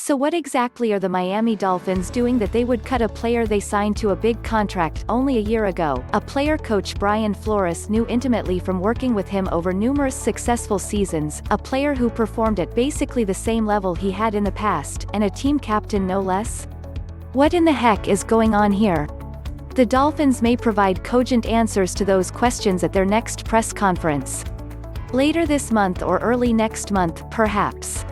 So what exactly are the Miami Dolphins doing that they would cut a player they signed to a big contract only a year ago? A player coach Brian Flores knew intimately from working with him over numerous successful seasons, a player who performed at basically the same level he had in the past, and a team captain no less? What in the heck is going on here? The Dolphins may provide cogent answers to those questions at their next press conference. Later this month or early next month, perhaps.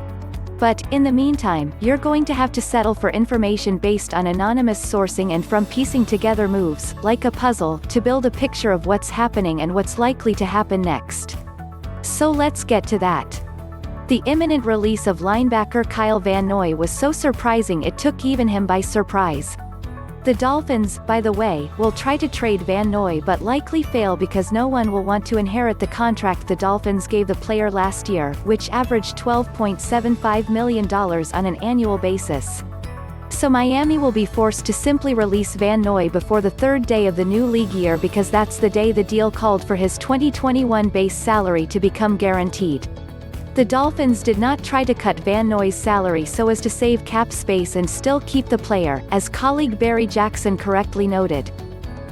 But, in the meantime, you're going to have to settle for information based on anonymous sourcing and from piecing together moves, like a puzzle, to build a picture of what's happening and what's likely to happen next. So let's get to that. The imminent release of linebacker Kyle Van Noy was so surprising it took even him by surprise. The Dolphins, by the way, will try to trade Van Noy but likely fail because no one will want to inherit the contract the Dolphins gave the player last year, which averaged $12.75 million on an annual basis. So Miami will be forced to simply release Van Noy before the third day of the new league year because that's the day the deal called for his 2021 base salary to become guaranteed. The Dolphins did not try to cut Van Noy's salary so as to save cap space and still keep the player, as colleague Barry Jackson correctly noted.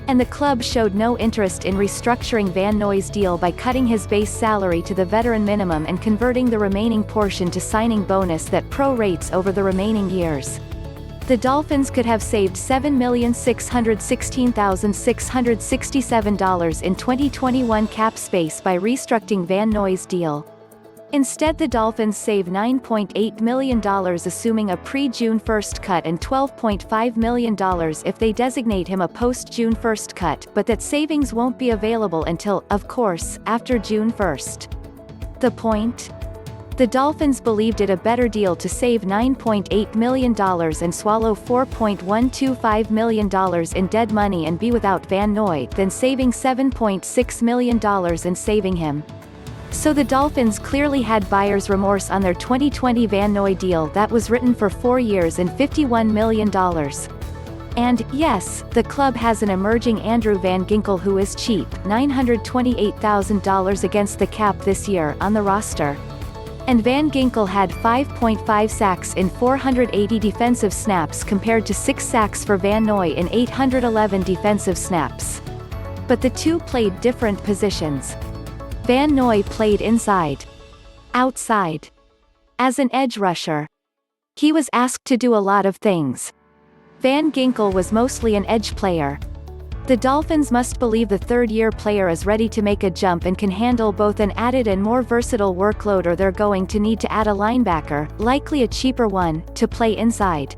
And the club showed no interest in restructuring Van Noy's deal by cutting his base salary to the veteran minimum and converting the remaining portion to signing bonus that prorates over the remaining years. The Dolphins could have saved $7,616,667 in 2021 cap space by restructuring Van Noy's deal. Instead, the Dolphins save $9.8 million assuming a pre-June 1st cut and $12.5 million if they designate him a post-June 1st cut, but that savings won't be available until, of course, after June 1st. The point? The Dolphins believed it a better deal to save $9.8 million and swallow $4.125 million in dead money and be without Van Noy than saving $7.6 million and saving him. So the Dolphins clearly had buyer's remorse on their 2020 Van Noy deal that was written for 4 years and $51 million. And, yes, the club has an emerging Andrew Van Ginkel who is cheap, $928,000 against the cap this year, on the roster. And Van Ginkel had 5.5 sacks in 480 defensive snaps compared to 6 sacks for Van Noy in 811 defensive snaps. But the two played different positions. Van Noy played inside. Outside. As an edge rusher. He was asked to do a lot of things. Van Ginkel was mostly an edge player. The Dolphins must believe the third-year player is ready to make a jump and can handle both an added and more versatile workload, or they're going to need to add a linebacker, likely a cheaper one, to play inside.